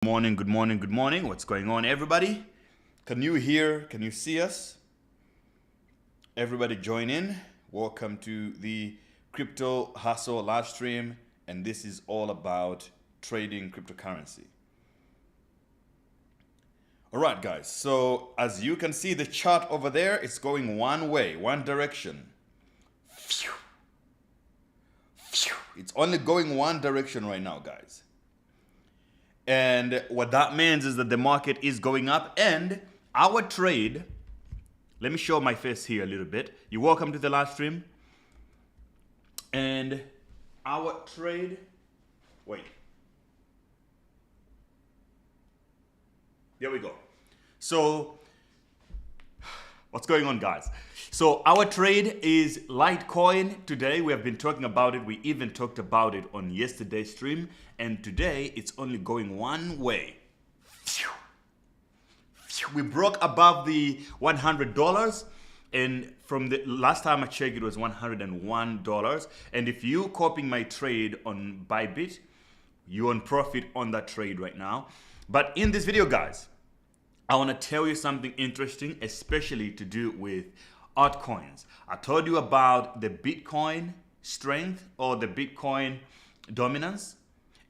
Morning, good morning, good morning. What's going on, everybody? Can you hear? Can you see us? Everybody join in. Welcome to the Crypto Hustle live stream, and this is all about trading cryptocurrency. All right, guys. So as you can see, the chart over there, it's going one way, one direction. It's only going one direction right now, guys. And what that means is that the market is going up, and our trade, let me show my face here a little bit. You're welcome to the live stream. And our trade, wait. There we go. So what's going on, guys? So our trade is Litecoin. Today we have been talking about it. We even talked about it on yesterday's stream. And today it's only going one way. We broke above the $100. And from the last time I checked, it was $101. And if you copying my trade on Bybit, you're on profit on that trade right now. But in this video, guys, I want to tell you something interesting, especially to do with altcoins. I told you about the Bitcoin strength or the Bitcoin dominance,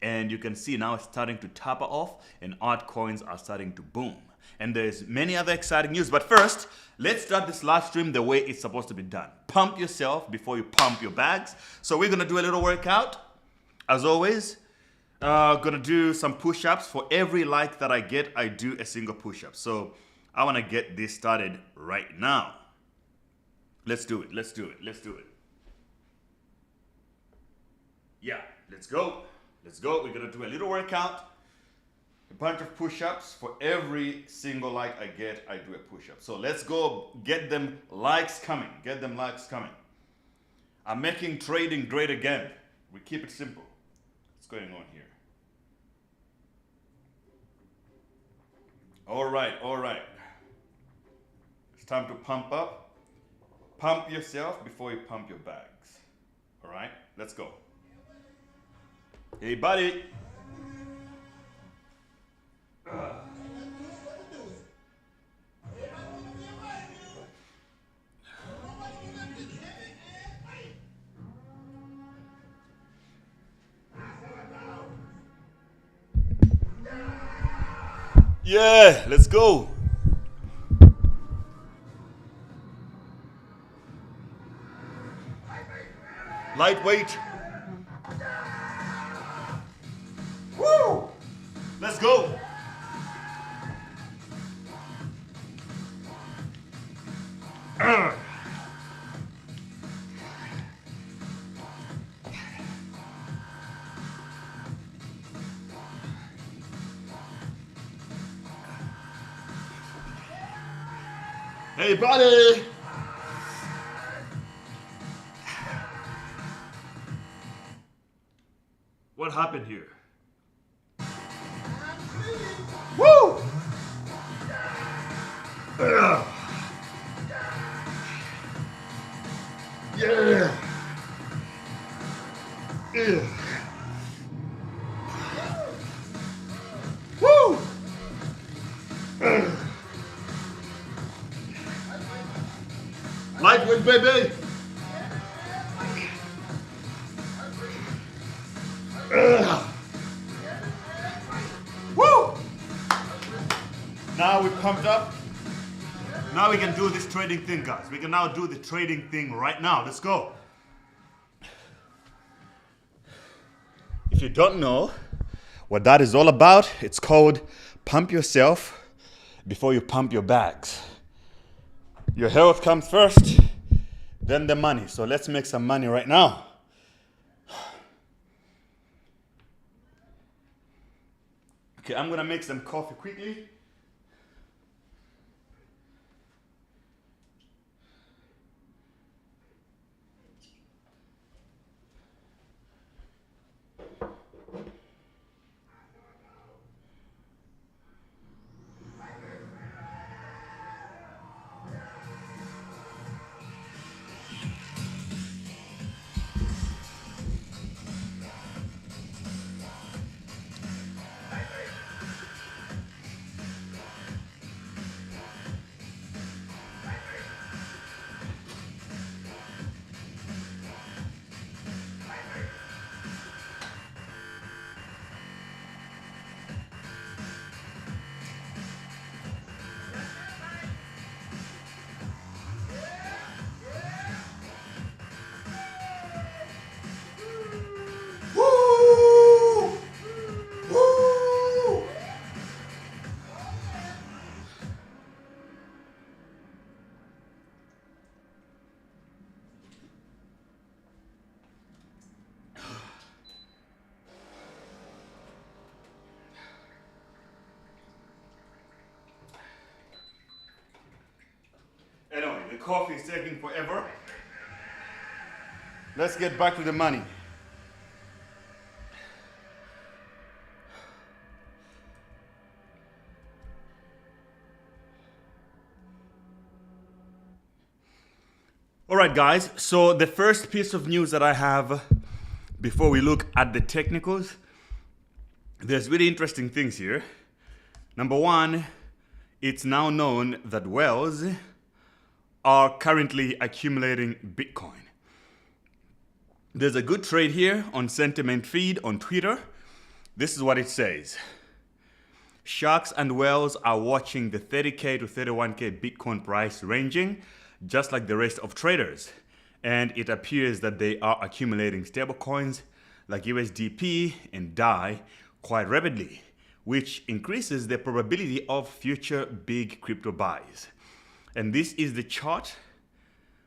and you can see now it's starting to taper off and altcoins are starting to boom. And there's many other exciting news. But first, let's start this live stream the way it's supposed to be done. Pump yourself before you pump your bags. So we're going to do a little workout. As always, gonna do some push-ups. For every like that I get, I do a single push-up. So I want to get this started right now. Let's do it. Let's do it. Let's do it. Yeah, let's go. Let's go. We're gonna do a little workout. A bunch of push-ups. For every single like I get, I do a push-up. So let's go get them likes coming. Get them likes coming. I'm making trading great again. We keep it simple. What's going on here? All right, all right. It's time to pump up. Pump yourself before you pump your bags. All right, let's go. Hey, buddy. Yeah, let's go. Lightweight. Woo! Let's go. Hey, buddy. What happened here? Woo! Yeah. Yeah. Woo! Lightweight, baby. Woo! Now we're pumped up. Now we can do this trading thing, guys. We can now do the trading thing right now. Let's go. If you don't know what that is all about, it's called pump yourself before you pump your bags. Your health comes first, then the money. So let's make some money right now. Okay, I'm gonna make some coffee quickly. coffee is taking forever. Let's get back to the money. All right, guys. So the first piece of news that I have before we look at the technicals, there's really interesting things here. Number one, it's now known that whales are currently accumulating Bitcoin. There's a good trade here on Sentiment Feed on Twitter. This is what it says. Sharks and whales are watching the 30K to 31K Bitcoin price ranging, just like the rest of traders. And it appears that they are accumulating stablecoins like USDP and DAI quite rapidly, which increases the probability of future big crypto buys. And this is the chart.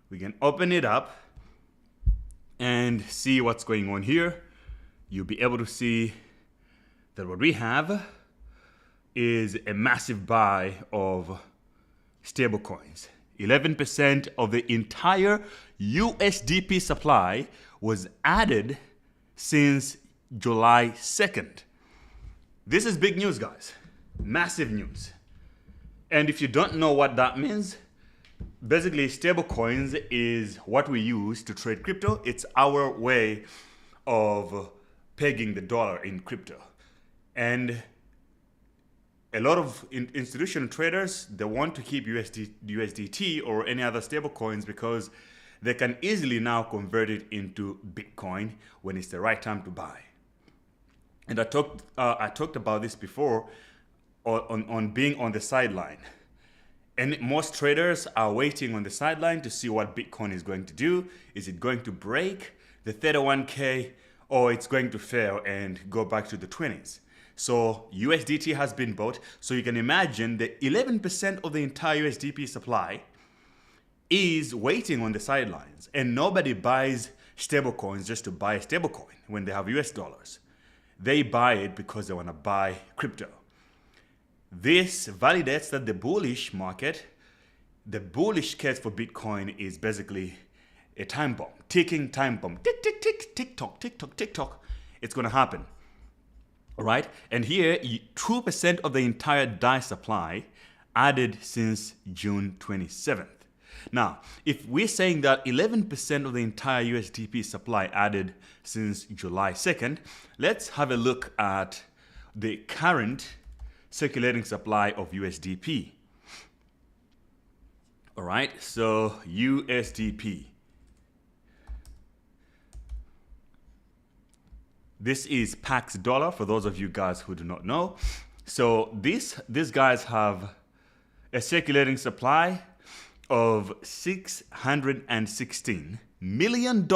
We can open it up and see what's going on here. You'll be able to see that what we have is a massive buy of stablecoins. 11% of the entire USDP supply was added since July 2nd. This is big news, guys. Massive news. And if you don't know what that means, basically stablecoins is what we use to trade crypto. It's our way of pegging the dollar in crypto. And a lot of institutional traders, they want to keep USDT or any other stablecoins because they can easily now convert it into Bitcoin when it's the right time to buy. And I talked about this before on being on the sideline. And most traders are waiting on the sideline to see what Bitcoin is going to do. Is it going to break the 31K or it's going to fail and go back to the 20s? So USDT has been bought. So you can imagine that 11% of the entire USDP supply is waiting on the sidelines. And nobody buys stablecoins just to buy a stablecoin when they have US dollars. They buy it because they want to buy crypto. This validates that the bullish market, the bullish case for Bitcoin is basically a time bomb, ticking time bomb. Tick, tick, tick, tick tock, tick tock, tick tock. It's going to happen. All right. And here, 2% of the entire DAI supply added since June 27th. Now, if we're saying that 11% of the entire USDP supply added since July 2nd, let's have a look at the current circulating supply of USDP. All right, so USDP. This is Pax dollar for those of you guys who do not know. So these guys have a circulating supply of $616 million.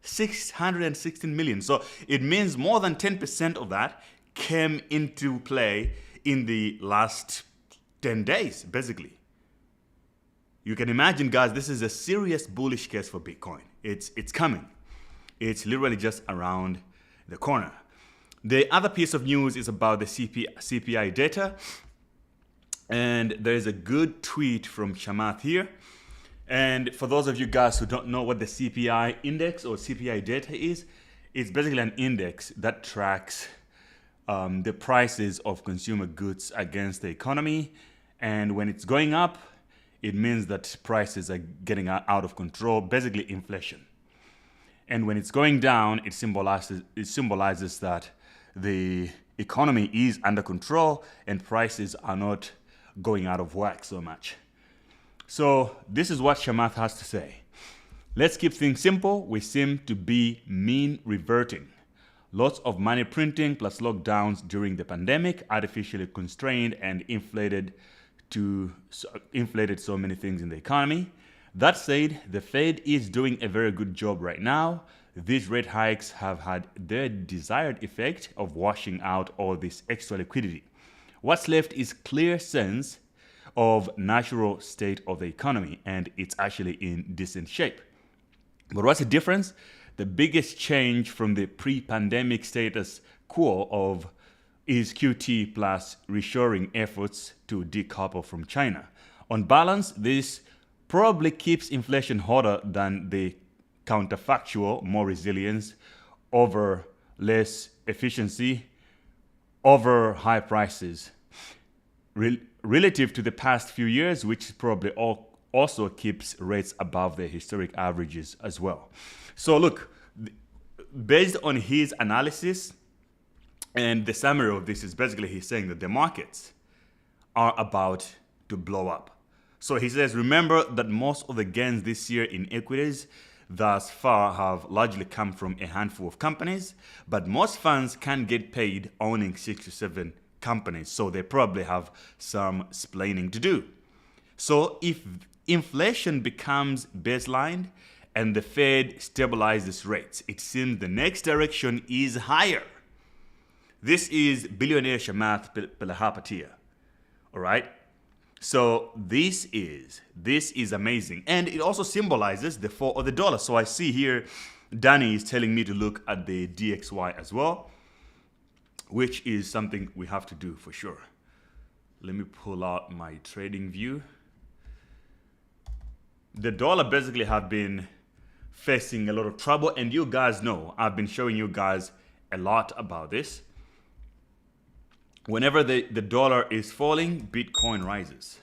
616 million. So it means more than 10% of that came into play in the last 10 days, basically. You can imagine, guys, this is a serious bullish case for Bitcoin. It's coming. It's literally just around the corner. The other piece of news is about the CPI data. And there's a good tweet from Chamath here. And for those of you guys who don't know what the CPI index or CPI data is, it's basically an index that tracks the prices of consumer goods against the economy. And when it's going up, it means that prices are getting out of control, basically inflation. And when it's going down, it symbolizes that the economy is under control and prices are not going out of whack so much. So this is what Chamath has to say. Let's keep things simple. We seem to be mean reverting. Lots of money printing plus lockdowns during the pandemic artificially constrained and inflated so many things in the economy. That said, the Fed is doing a very good job right now. These rate hikes have had their desired effect of washing out all this extra liquidity. What's left is clear sense of natural state of the economy, and it's actually in decent shape. But what's the difference? The biggest change from the pre-pandemic status quo is QT plus reshoring efforts to decouple from China. On balance, this probably keeps inflation hotter than the counterfactual, more resilience over less efficiency, over high prices. Relative to the past few years, which probably also keeps rates above their historic averages as well. So look, based on his analysis, and the summary of this is basically he's saying that the markets are about to blow up. So he says, remember that most of the gains this year in equities thus far have largely come from a handful of companies, but most funds can get paid owning 6 to 7 companies, so they probably have some splaining to do. So if inflation becomes baseline and the Fed stabilizes rates, it seems the next direction is higher. This is billionaire Shamath Pelahapatia. All right? So this is amazing. And it also symbolizes the fall of the dollar. So I see here Danny is telling me to look at the DXY as well, which is something we have to do for sure. Let me pull out my trading view. The dollar basically have been facing a lot of trouble, and you guys know I've been showing you guys a lot about this. Whenever the dollar is falling, Bitcoin rises.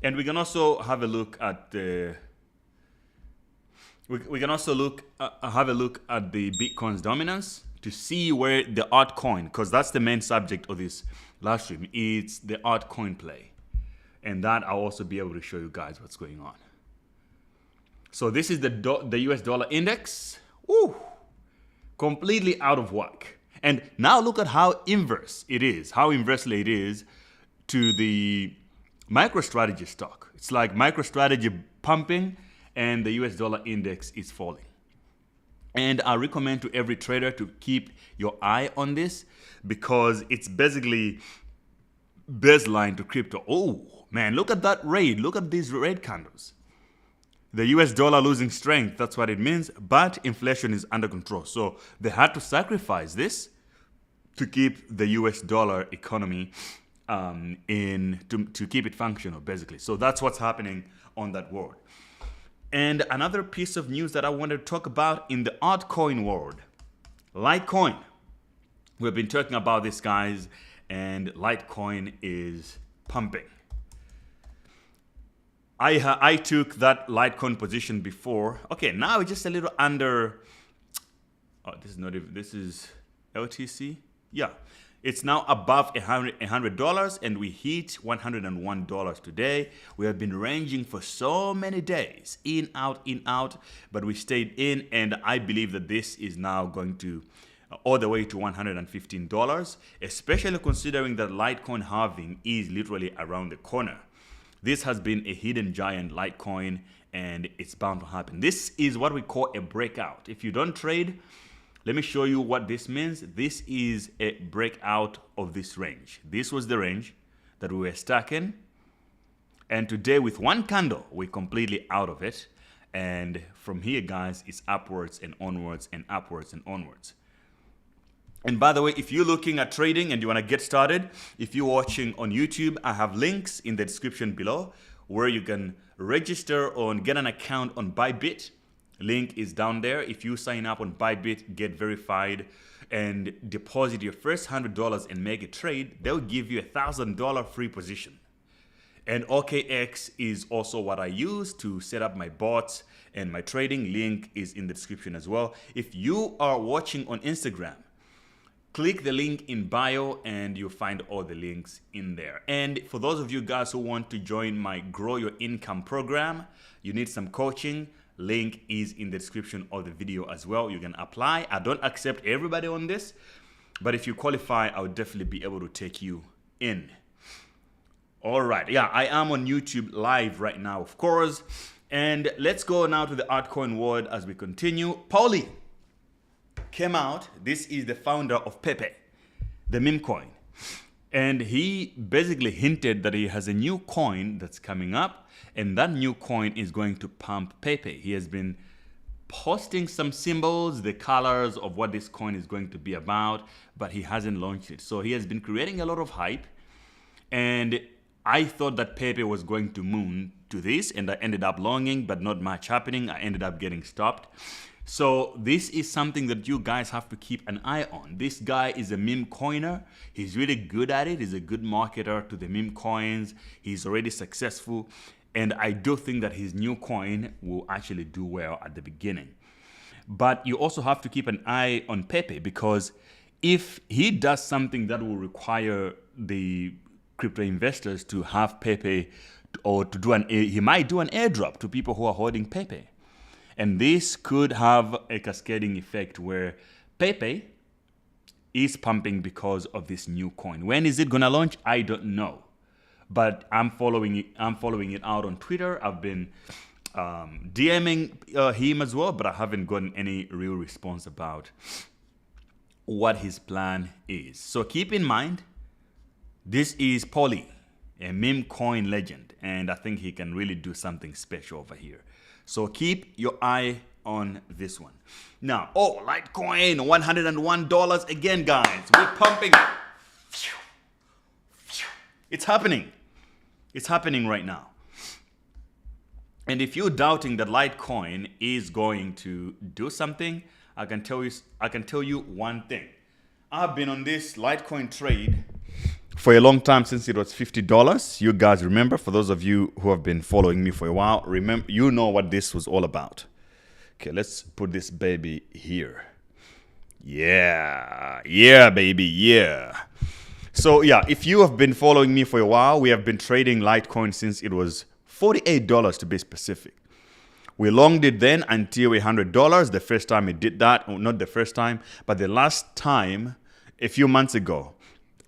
And we can also have a look at the we can also have a look at the Bitcoin's dominance to see where the altcoin, because that's the main subject of this live stream, it's the altcoin play. And that I'll also be able to show you guys what's going on. So this is the US dollar index. Woo, completely out of whack. And now look at how inverse it is, how inversely it is to the MicroStrategy stock. It's like MicroStrategy pumping and the US dollar index is falling. And I recommend to every trader to keep your eye on this because it's basically baseline to crypto. Oh man, look at that red. Look at these red candles. The US dollar losing strength, that's what it means, but inflation is under control. So they had to sacrifice this to keep the US dollar economy to keep it functional, basically. So that's what's happening on that world. And another piece of news that I wanted to talk about in the altcoin world, Litecoin. We've been talking about this, guys, and Litecoin is pumping. I took that Litecoin position before. Okay, now it's just a little under. Oh, this is not even. This is LTC. Yeah, it's now above $100, and we hit $101 today. We have been ranging for so many days, in out, but we stayed in, and I believe that this is now going to all the way to $115, especially considering that Litecoin halving is literally around the corner. This has been a hidden giant, Litecoin, and it's bound to happen. This is what we call a breakout. If you don't trade, let me show you what this means. This is a breakout of this range. This was the range that we were stuck in. And today with one candle, we're completely out of it. And from here, guys, it's upwards and onwards and upwards and onwards. And by the way, if you're looking at trading and you want to get started, if you're watching on YouTube, I have links in the description below where you can register or get an account on Bybit. Link is down there. If you sign up on Bybit, get verified, and deposit your first $100 and make a trade, they'll give you $1,000 free position. And OKX is also what I use to set up my bots and my trading. Link is in the description as well. If you are watching on Instagram, click the link in bio and you'll find all the links in there. And for those of you guys who want to join my Grow Your Income program, you need some coaching, link is in the description of the video as well. You can apply. I don't accept everybody on this, but if you qualify, I would definitely be able to take you in. All right. Yeah, I am on YouTube live right now, of course. And let's go now to the altcoin world as we continue. Paulie came out. This is the founder of Pepe, the meme coin. And he basically hinted that he has a new coin that's coming up, and that new coin is going to pump Pepe. He has been posting some symbols, the colors of what this coin is going to be about, but he hasn't launched it. So he has been creating a lot of hype, and I thought that Pepe was going to moon to this, and I ended up longing, but not much happening. I ended up getting stopped. So this is something that you guys have to keep an eye on. This guy is a meme coiner. He's really good at it. He's a good marketer to the meme coins. He's already successful. And I do think that his new coin will actually do well at the beginning. But you also have to keep an eye on Pepe, because if he does something that will require the crypto investors to have Pepe, or to do he might do an airdrop to people who are holding Pepe. And this could have a cascading effect where Pepe is pumping because of this new coin. When is it gonna launch? I don't know. But I'm following it out on Twitter. I've been DMing him as well, but I haven't gotten any real response about what his plan is. So keep in mind, this is Polly, a meme coin legend, and I think he can really do something special over here. So keep your eye on this one. Now, Litecoin, $101 again, guys. We're pumping. It's happening. It's happening right now. And if you're doubting that Litecoin is going to do something, I can tell you one thing. I've been on this Litecoin trade for a long time, since it was $50. You guys remember, for those of you who have been following me for a while, remember, you know what this was all about. Okay, let's put this baby here. Yeah, baby, yeah. So yeah, if you have been following me for a while, we have been trading Litecoin since it was $48 to be specific. We longed it then until $100. The first time it did that, not the first time, but the last time, a few months ago,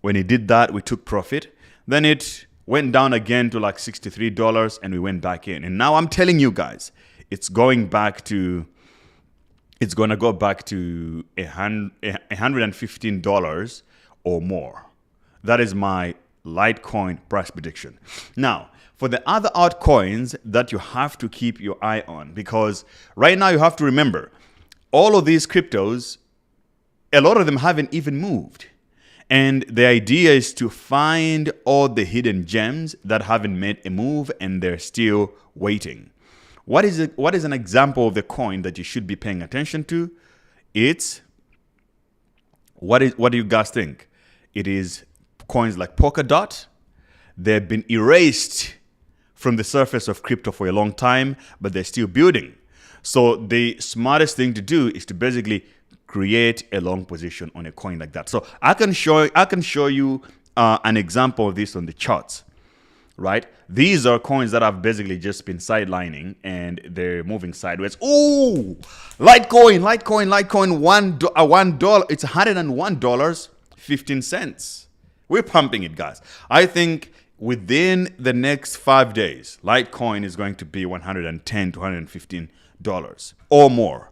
when it did that, we took profit. Then it went down again to like $63, and we went back in. And now I'm telling you guys, it's gonna go back to $115 or more. That is my Litecoin price prediction. Now, for the other altcoins that you have to keep your eye on, because right now you have to remember, all of these cryptos, a lot of them haven't even moved. And the idea is to find all the hidden gems that haven't made a move and they're still waiting. What is an example of the coin that you should be paying attention to? It's what do you guys think? It is coins like Polkadot. They've been erased from the surface of crypto for a long time, but they're still building. So the smartest thing to do is to basically create a long position on a coin like that. So I can show you an example of this on the charts, right? These are coins that have basically just been sidelining and they're moving sideways. Oh, Litecoin, $1. It's $101.15. We're pumping it, guys. I think within the next 5 days, Litecoin is going to be $110 to $115 or more.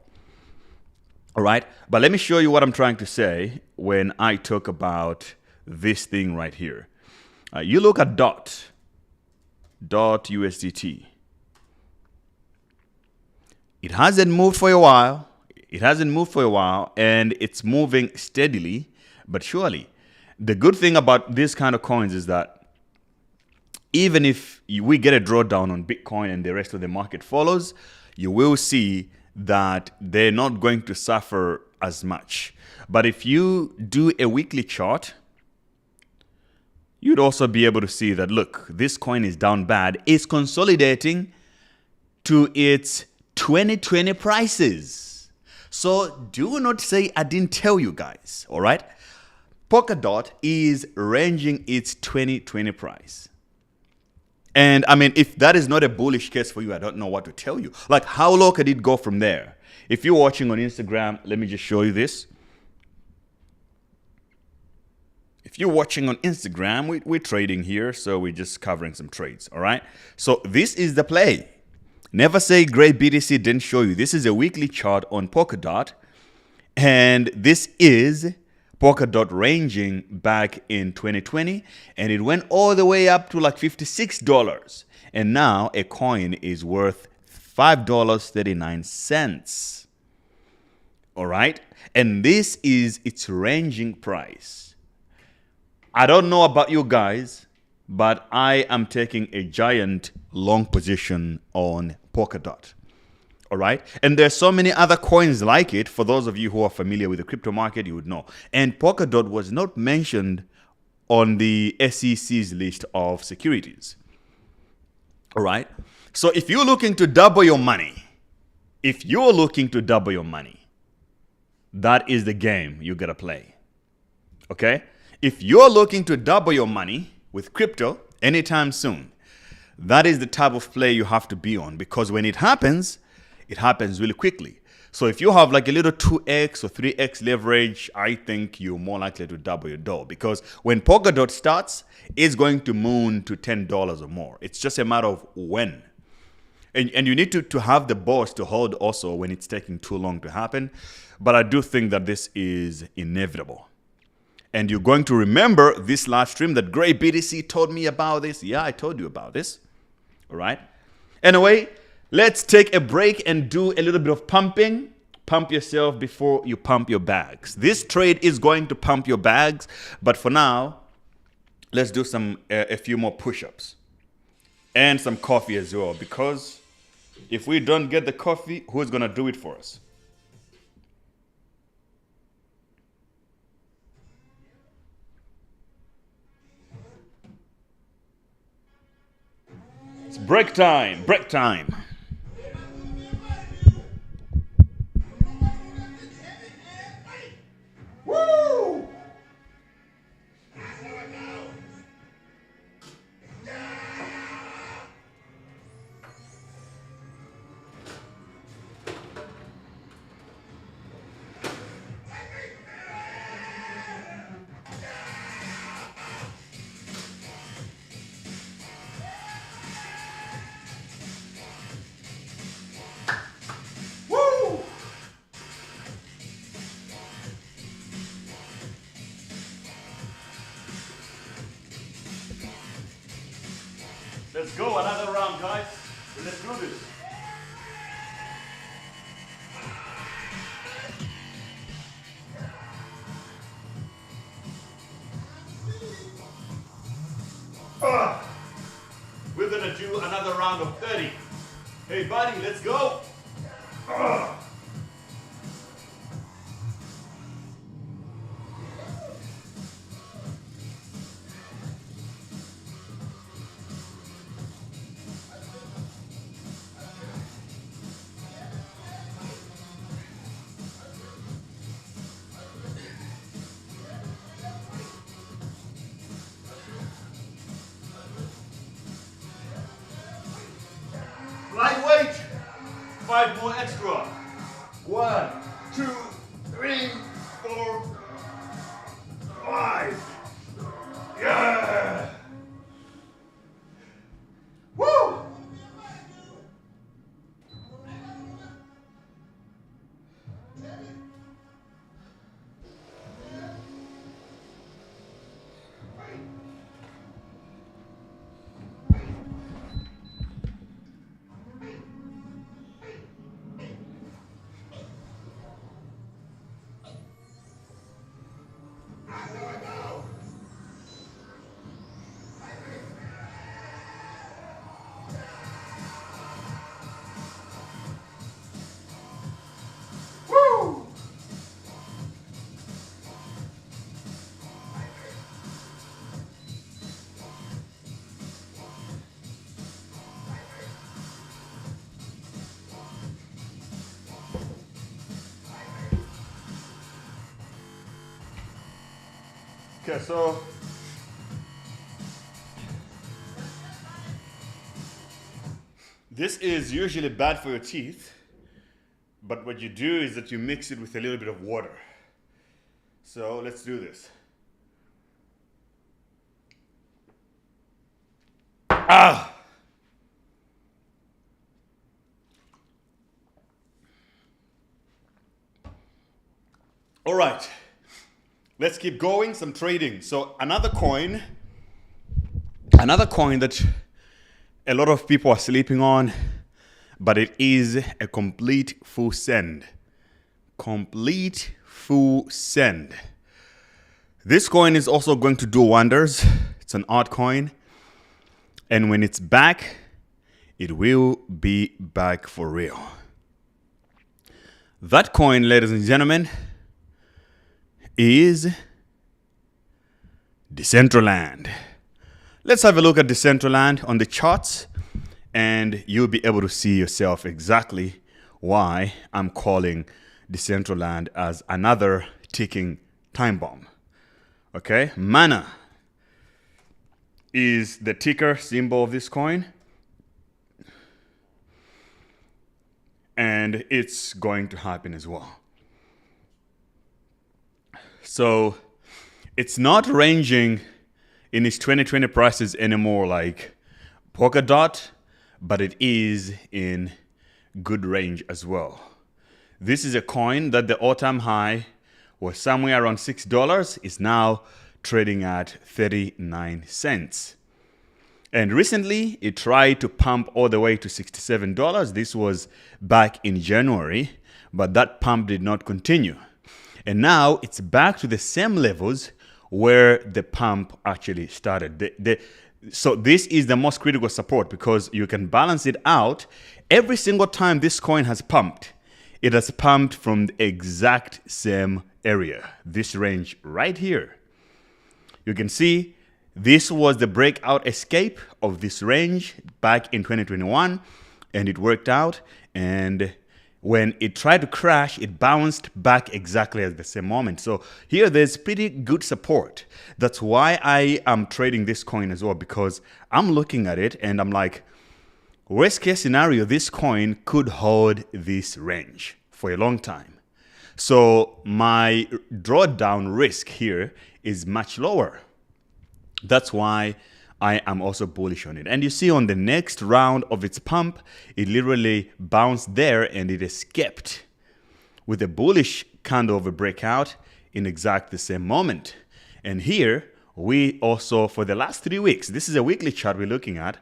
All right, but let me show you what I'm trying to say when I talk about this thing right here. You look at dot USDT. It hasn't moved for a while. And it's moving steadily, but surely. The good thing about this kind of coins is that even if we get a drawdown on Bitcoin and the rest of the market follows, you will see that they're not going to suffer as much. But if you do a weekly chart, you'd also be able to see that, look, this coin is down bad. It's consolidating to its 2020 prices. So do not say I didn't tell you guys, all right? Polkadot is ranging its 2020 price. And I mean, if that is not a bullish case for you, I don't know what to tell you. Like, how low could it go from there? If you're watching on Instagram, let me just show you this. If you're watching on Instagram, we're trading here, so we're just covering some trades, all right? So this is the play. Never say Great BTC didn't show you. This is a weekly chart on Polkadot, and this is Polkadot ranging back in 2020, and it went all the way up to like $56. And now a coin is worth $5.39. All right. And this is its ranging price. I don't know about you guys, but I am taking a giant long position on Polkadot. All right. And there's so many other coins like it. For those of you who are familiar with the crypto market, you would know. And Polkadot was not mentioned on the SEC's list of securities. All right. So if you're looking to double your money, that is the game you gotta play. Okay? If you're looking to double your money with crypto anytime soon, that is the type of play you have to be on, because when it happens really quickly. So if you have like a little 2x or 3x leverage, I think you're more likely to double your dough, because when Polkadot starts, it's going to moon to $10 or more. It's just a matter of when. And you need to have the balls to hold also when it's taking too long to happen. But I do think that this is inevitable. And you're going to remember this last stream that Gray BTC told me about this. Yeah, I told you about this. All right. Anyway, let's take a break and do a little bit of pumping. Pump yourself before you pump your bags. This trade is going to pump your bags. But for now, let's do a few more push-ups. And some coffee as well, because if we don't get the coffee, who's going to do it for us? It's break time, break time. Woo! Let's go, another round, guys. Let's do this. We're gonna do another round of 30. Hey, buddy, let's go. Lightweight. 5 more extra. 1, 2, 3, 4, 5. Yeah. Woo. Okay, so this is usually bad for your teeth, but what you do is that you mix it with a little bit of water. So let's do this. Ah! All right. Let's keep going, some trading. So another coin that a lot of people are sleeping on, but it is a complete full send. Complete full send. This coin is also going to do wonders. It's an altcoin. And when it's back, it will be back for real. That coin, ladies and gentlemen, is Decentraland. Let's have a look at Decentraland on the charts, and you'll be able to see yourself exactly why I'm calling Decentraland as another ticking time bomb. Okay, mana is the ticker symbol of this coin, and it's going to happen as well. So it's not ranging in its 2020 prices anymore like Polkadot, but it is in good range as well. This is a coin that the all-time high was somewhere around $6, is now trading at 39 cents. And recently it tried to pump all the way to $67. This was back in January, but that pump did not continue. And now it's back to the same levels where the pump actually started. So this is the most critical support because you can balance it out. Every single time this coin has pumped, it has pumped from the exact same area, this range right here. You can see this was the breakout escape of this range back in 2021, and it worked out. And when it tried to crash, it bounced back exactly at the same moment. So here there's pretty good support. That's why I am trading this coin as well, because I'm looking at it and I'm like, worst case scenario, this coin could hold this range for a long time. So my drawdown risk here is much lower. That's why I am also bullish on it. And you see on the next round of its pump, it literally bounced there and it escaped with a bullish candle of a breakout in exact the same moment. And here we also, for the last 3 weeks, this is a weekly chart we're looking at.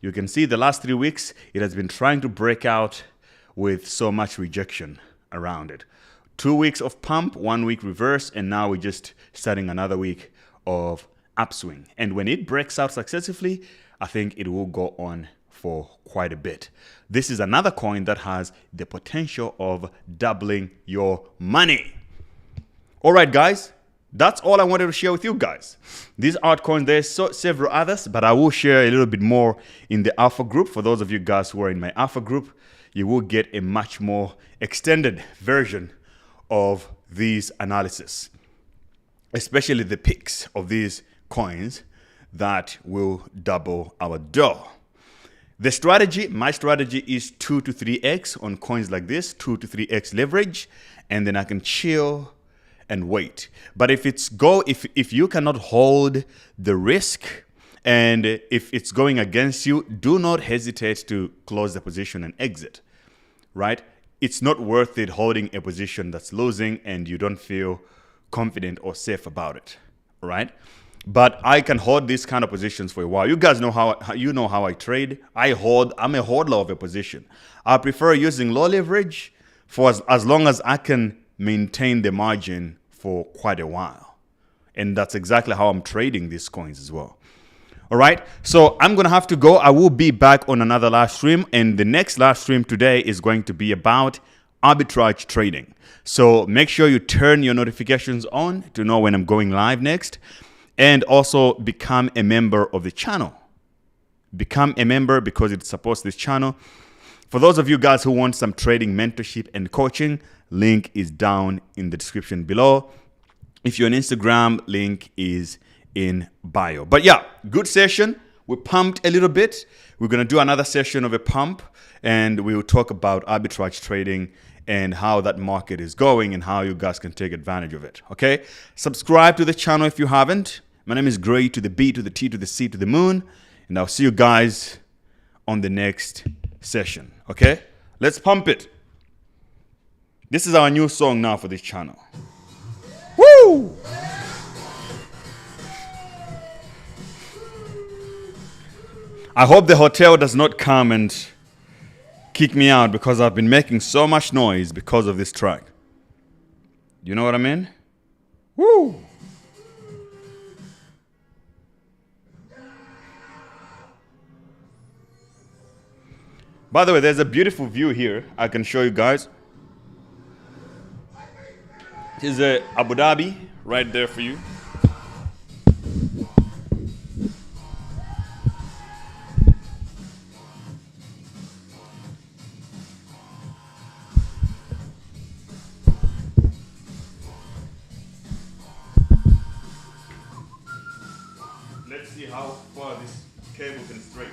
You can see the last 3 weeks, it has been trying to break out with so much rejection around it. 2 weeks of pump, 1 week reverse, and now we're just starting another week of upswing. And when it breaks out successfully, I think it will go on for quite a bit. This is another coin that has the potential of doubling your money. All right, guys, that's all I wanted to share with you guys. These altcoins, there's several others, but I will share a little bit more in the alpha group. For those of you guys who are in my alpha group, you will get a much more extended version of these analysis, especially the picks of these coins that will double our dough. The strategy, my strategy is 2 to 3x on coins like this, 2 to 3x leverage, and then I can chill and wait. But if you cannot hold the risk and if it's going against you, do not hesitate to close the position and exit, right? It's not worth it holding a position that's losing and you don't feel confident or safe about it, right? But I can hold these kind of positions for a while. You guys know how I trade. I'm a hodler of a position. I prefer using low leverage for as long as I can maintain the margin for quite a while. And that's exactly how I'm trading these coins as well. All right, so I'm going to have to go. I will be back on another live stream. And the next live stream today is going to be about arbitrage trading. So make sure you turn your notifications on to know when I'm going live next. And also become a member of the channel. Become a member because it supports this channel. For those of you guys who want some trading mentorship and coaching, link is down in the description below. If you're on Instagram, link is in bio. But yeah, good session. We pumped a little bit. We're going to do another session of a pump, and we will talk about arbitrage trading and how that market is going and how you guys can take advantage of it. Okay? Subscribe to the channel if you haven't. My name is Gray, to the B, to the T, to the C, to the moon. And I'll see you guys on the next session. Okay? Let's pump it. This is our new song now for this channel. Woo! I hope the hotel does not come and kick me out because I've been making so much noise because of this track. You know what I mean? Woo! By the way, there's a beautiful view here I can show you guys. This is Abu Dhabi right there for you. Let's see how far this cable can stretch.